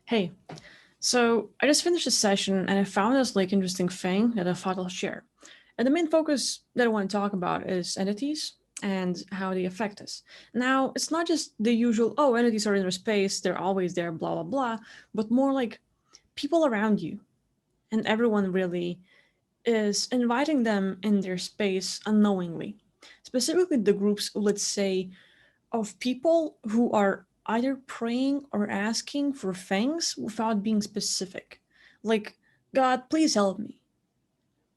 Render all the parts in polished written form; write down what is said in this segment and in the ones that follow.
Hey, so I just finished a session and I found this interesting thing that I thought I'll share. And the main focus that I want to talk about is entities and how they affect us. Now, it's not just the usual, oh, entities are in space, they're always there, blah, blah, blah, but more like people around you and everyone really is inviting them in their space unknowingly. Specifically, the groups, let's say, of people who are either praying or asking for things without being specific. Like, God, please help me.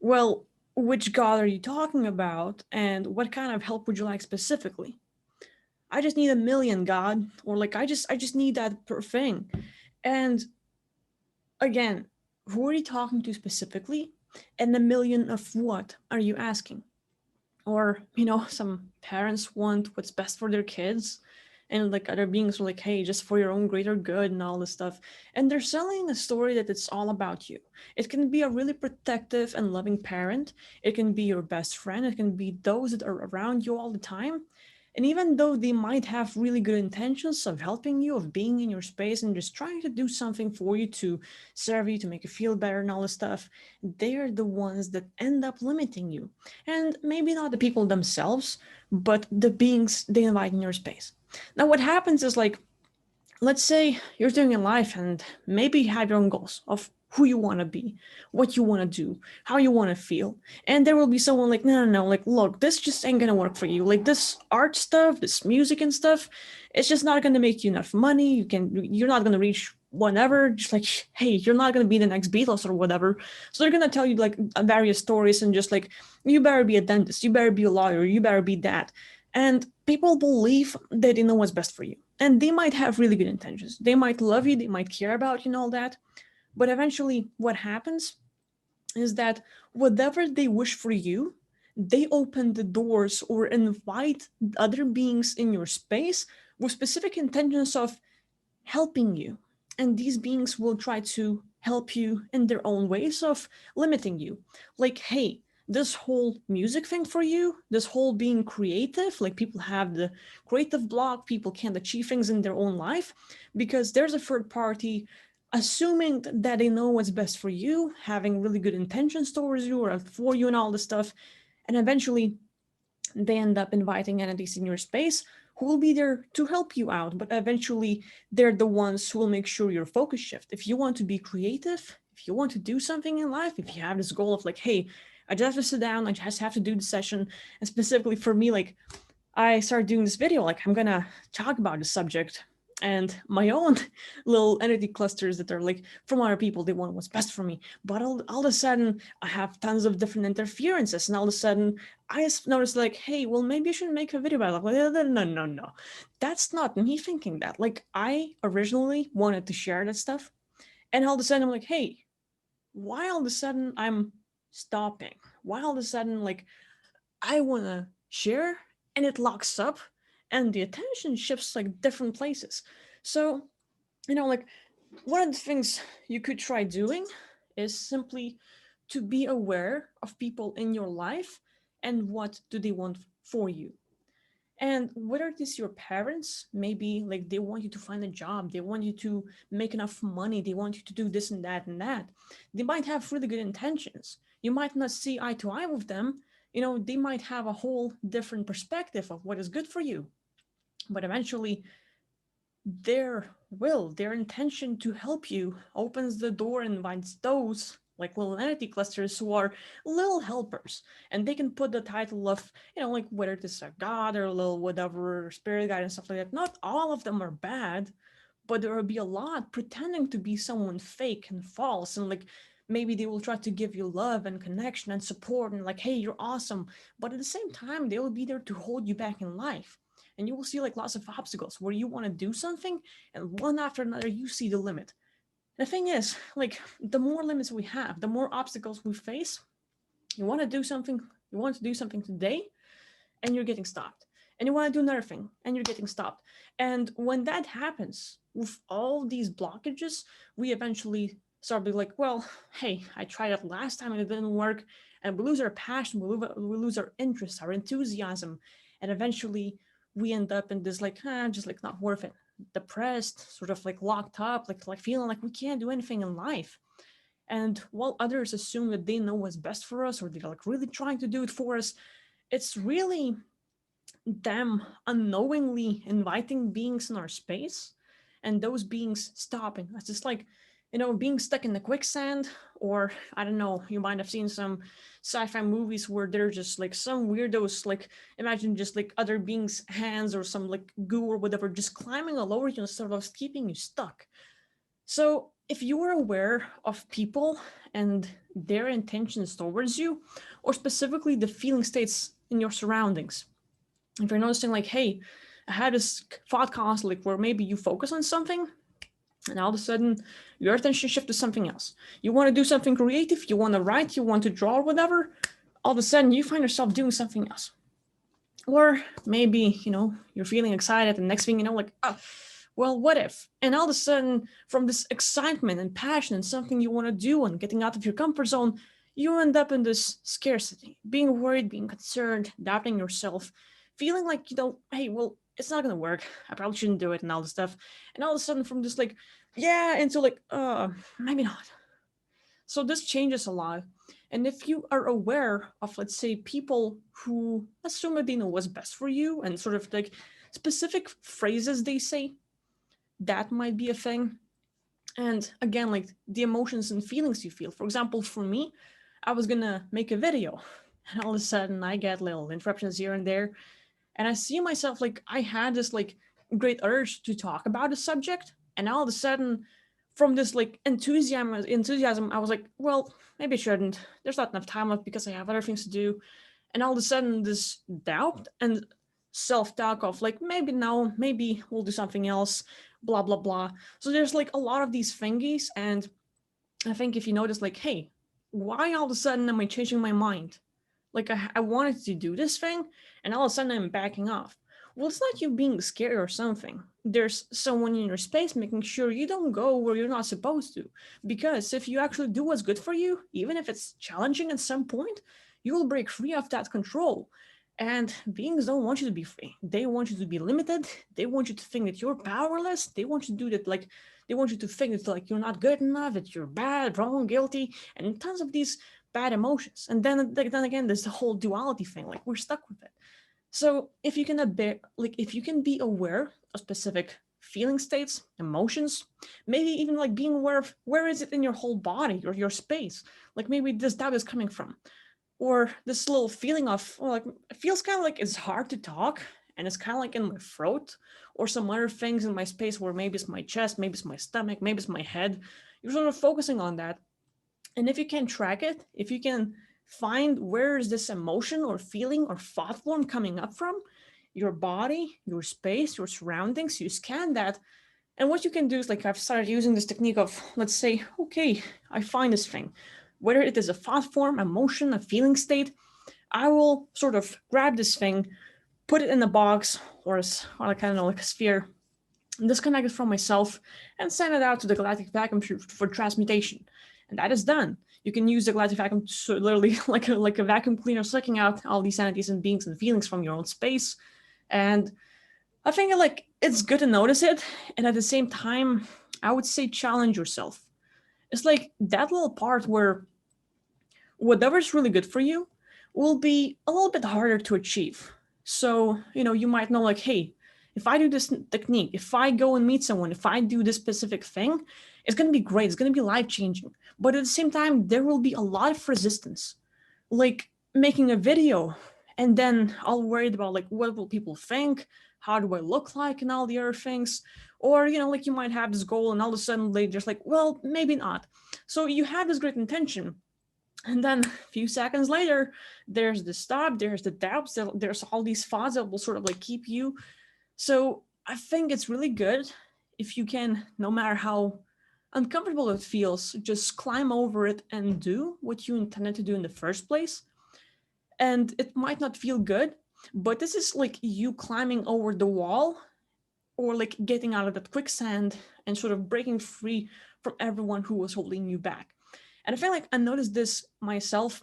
Well, which God are you talking about, and what kind of help would you like specifically? I just need a million, God, or I just need that per thing. And again, who are you talking to specifically? And a million of what are you asking? Or some parents want what's best for their kids, and other beings are like, hey, just for your own greater good and all this stuff, and they're selling a story that it's all about you. It can be a really protective and loving parent, it can be your best friend, it can be those that are around you all the time. And even though they might have really good intentions of helping you, of being in your space and just trying to do something for you, to serve you, to make you feel better and all this stuff, they're the ones that end up limiting you. And maybe not the people themselves, but the beings they invite in your space. Now, what happens is, let's say you're doing in life and maybe you have your own goals of who you want to be, what you want to do, how you want to feel. And there will be someone like, no, no, no, like, look, this just ain't going to work for you. Like, this art stuff, this music and stuff, it's just not going to make you enough money. You're not going to reach whatever. Just like, hey, you're not going to be the next Beatles or whatever. So they're going to tell you like various stories and just like, you better be a dentist, you better be a lawyer, you better be that. And people believe that they know what's best for you. And they might have really good intentions. They might love you, they might care about you and all that. But eventually, what happens is that whatever they wish for you, they open the doors or invite other beings in your space with specific intentions of helping you. And these beings will try to help you in their own ways of limiting you. Like, hey, this whole music thing for you, this whole being creative, like people have the creative block, people can't achieve things in their own life because there's a third party assuming that they know what's best for you, having really good intentions towards you or for you and all this stuff. And eventually they end up inviting entities in your space who will be there to help you out, but eventually they're the ones who will make sure your focus shift. If you want to be creative, if you want to do something in life, if you have this goal of like, hey, I just have to sit down, I just have to do the session. And specifically for me, like, I started doing this video, like I'm gonna talk about the subject and my own little entity clusters that are like from other people, they want what's best for me. But all of a sudden, I have tons of different interferences, and all of a sudden, I just noticed like, hey, well, maybe I should make a video about it. Like, no, no, no, no, that's not me thinking that. Like, I originally wanted to share that stuff, and all of a sudden, I'm like, hey, why all of a sudden I'm stopping? Why all of a sudden, like, I want to share and it locks up and the attention shifts like different places. So, like one of the things you could try doing is simply to be aware of people in your life and what do they want for you. And whether it is your parents, maybe like they want you to find a job, they want you to make enough money, they want you to do this and that and that. They might have really good intentions. You might not see eye to eye with them. They might have a whole different perspective of what is good for you. But eventually, their intention to help you opens the door and invites those like little entity clusters who are little helpers, and they can put the title of like whether it's a god or a little whatever spirit guide and stuff like that. Not all of them are bad, but there will be a lot pretending to be someone fake and false, and like maybe they will try to give you love and connection and support and like, hey, you're awesome, but at the same time they will be there to hold you back in life. And you will see like lots of obstacles where you want to do something, and one after another you see the limit. The thing is, like, the more limits we have, the more obstacles we face. You want to do something today, and you're getting stopped. And you want to do another thing, and you're getting stopped. And when that happens, with all these blockages, we eventually start being like, well, hey, I tried it last time and it didn't work. And we lose our passion, we lose our interest, our enthusiasm. And eventually we end up in this like, just like not worth it. depressed, sort of like locked up, like feeling like we can't do anything in life. And while others assume that they know what's best for us or they're like really trying to do it for us, it's really them unknowingly inviting beings in our space and those beings stopping. It's just like, being stuck in the quicksand, or I don't know, you might have seen some sci-fi movies where they're just like some weirdos, like imagine just like other beings' hands or some like goo or whatever, just climbing all over you and sort of keeping you stuck. So if you are aware of people and their intentions towards you, or specifically the feeling states in your surroundings, if you're noticing like, hey, I had this thought constantly where maybe you focus on something and all of a sudden your attention shifts to something else. You want to do something creative, you want to write, you want to draw or whatever, all of a sudden you find yourself doing something else. Or maybe, you're feeling excited and next thing you know, like, oh, well, what if? And all of a sudden, from this excitement and passion and something you want to do and getting out of your comfort zone, you end up in this scarcity, being worried, being concerned, doubting yourself, feeling like, hey, well, it's not going to work. I probably shouldn't do it and all this stuff. And all of a sudden, from this, like, yeah, into like, maybe not. So this changes a lot. And if you are aware of, let's say, people who assume that they know what's best for you and sort of like specific phrases they say, that might be a thing. And again, like the emotions and feelings you feel. For example, for me, I was gonna make a video and all of a sudden I get little interruptions here and there. And I see myself like I had this like great urge to talk about a subject. And all of a sudden, from this like enthusiasm, I was like, well, maybe I shouldn't. There's not enough time left because I have other things to do. And all of a sudden, this doubt and self-talk of like, maybe no, maybe we'll do something else, blah, blah, blah. So there's like a lot of these thingies. And I think if you notice, like, hey, why all of a sudden am I changing my mind? Like I wanted to do this thing, and all of a sudden I'm backing off. Well, it's not you being scared or something. There's someone in your space making sure you don't go where you're not supposed to. Because if you actually do what's good for you, even if it's challenging at some point, you will break free of that control. And beings don't want you to be free. They want you to be limited. They want you to think that you're powerless. They want you to do that, like, they want you to think that, like, you're not good enough, that you're bad, wrong, guilty, and tons of these bad emotions. And then again, there's the whole duality thing. Like, we're stuck with it. So if you can if you can be aware of specific feeling states, emotions, maybe even like being aware of where is it in your whole body or your space, like maybe this doubt is coming from, or this little feeling of, well, like it feels kind of like it's hard to talk and it's kind of like in my throat, or some other things in my space where maybe it's my chest, maybe it's my stomach, maybe it's my head. You're sort of focusing on that. And if you can track it, if you can find where is this emotion or feeling or thought form coming up from, your body, your space, your surroundings, you scan that. And what you can do is, like, I've started using this technique of, let's say, okay, I find this thing, whether it is a thought form, emotion, a feeling state, I will sort of grab this thing, put it in a box or like, I don't know, like a sphere, disconnect it from myself, and send it out to the galactic vacuum for transmutation. And that is done. You can use the galactic vacuum to literally like a vacuum cleaner, sucking out all these entities and beings and feelings from your own space. And I think like it's good to notice it, and at the same time, I would say challenge yourself. It's like that little part where whatever's really good for you will be a little bit harder to achieve. So, you might know, like, hey, if I do this technique, if I go and meet someone, if I do this specific thing, it's going to be great. It's going to be life changing. But at the same time, there will be a lot of resistance. Like making a video and then all worried about, like, what will people think? How do I look like? And all the other things. Or, like you might have this goal and all of a sudden they just like, well, maybe not. So you have this great intention. And then a few seconds later, there's the stop, there's the doubts, there's all these thoughts that will sort of like keep you. So I think it's really good if you can, no matter how uncomfortable it feels, just climb over it and do what you intended to do in the first place. And it might not feel good, but this is like you climbing over the wall, or like getting out of that quicksand and sort of breaking free from everyone who was holding you back. And I feel like I noticed this myself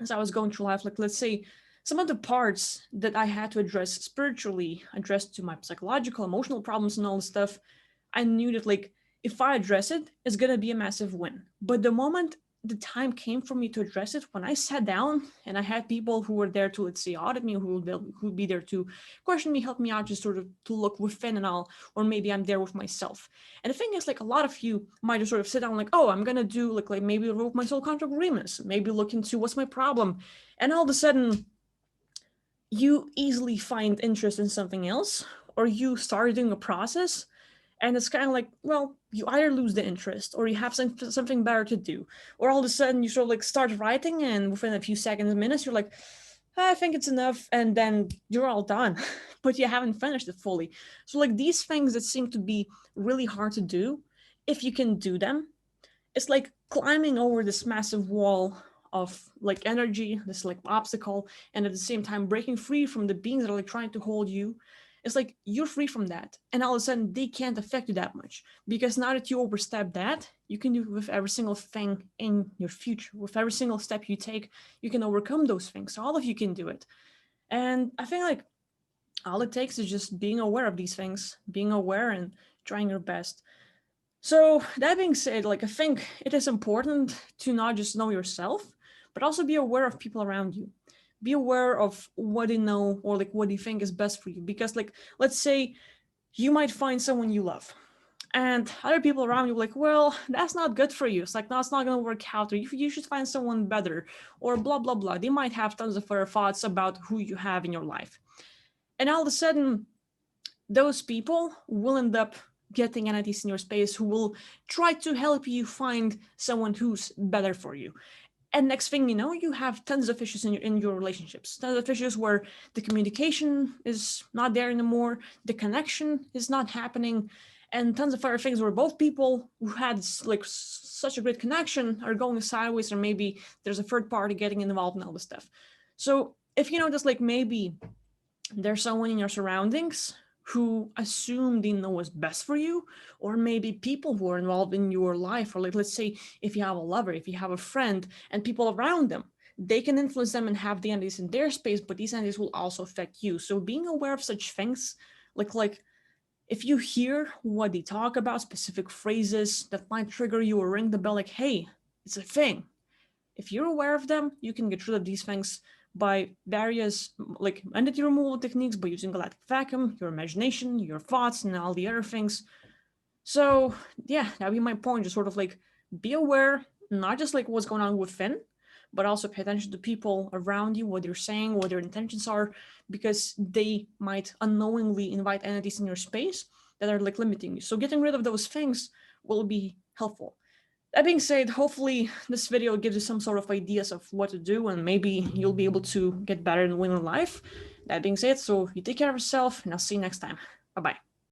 as I was going through life. Like, let's say some of the parts that I had to address spiritually, address to my psychological, emotional problems and all this stuff, I knew that like if I address it, it's gonna be a massive win. But the moment the time came for me to address it, when I sat down and I had people who were there to, let's say, audit me, who would be there to question me, help me out, just sort of to look within and all, or maybe I'm there with myself. And the thing is, like, a lot of you might just sort of sit down like, oh, I'm gonna do like maybe remove my soul contract agreements, maybe look into what's my problem, and all of a sudden you easily find interest in something else, or you start doing a process and it's kind of like, well, you either lose the interest or you have something better to do, or all of a sudden you sort of like start writing and within a few seconds, minutes, you're like, I think it's enough, and then you're all done, but you haven't finished it fully. So like these things that seem to be really hard to do, if you can do them, it's like climbing over this massive wall of like energy, this like obstacle, and at the same time breaking free from the beings that are like trying to hold you. It's like you're free from that, and all of a sudden they can't affect you that much, because now that you overstep that, you can do it with every single thing in your future. With every single step you take, you can overcome those things. So all of you can do it. And I think like all it takes is just being aware of these things, being aware and trying your best. So that being said, like I think it is important to not just know yourself, but also be aware of people around you. Be aware of what they know or like what you think is best for you. Because like let's say you might find someone you love, and other people around you are like, well, that's not good for you. It's like, no, it's not gonna work out, or you should find someone better, or blah blah blah. They might have tons of other thoughts about who you have in your life. And all of a sudden those people will end up getting entities in your space who will try to help you find someone who's better for you. And next thing you know, you have tons of issues in your relationships, tons of issues where the communication is not there anymore, the connection is not happening, and tons of other things where both people who had like such a great connection are going sideways, or maybe there's a third party getting involved in all this stuff. So if you notice, like maybe there's someone in your surroundings who assume they know what's best for you, or maybe people who are involved in your life, or like let's say if you have a lover, if you have a friend, and people around them, they can influence them and have the entities in their space, but these entities will also affect you. So being aware of such things, like if you hear what they talk about, specific phrases that might trigger you or ring the bell, like, hey, it's a thing. If you're aware of them, you can get rid of these things by various like entity removal techniques, by using galactic vacuum, your imagination, your thoughts, and all the other things. So yeah, that'd be my point. Just sort of like be aware, not just like what's going on within, but also pay attention to people around you, what they're saying, what their intentions are, because they might unknowingly invite entities in your space that are like limiting you. So getting rid of those things will be helpful. That being said, hopefully this video gives you some sort of ideas of what to do, and maybe you'll be able to get better and win in life. That being said, so you take care of yourself, and I'll see you next time. Bye-bye.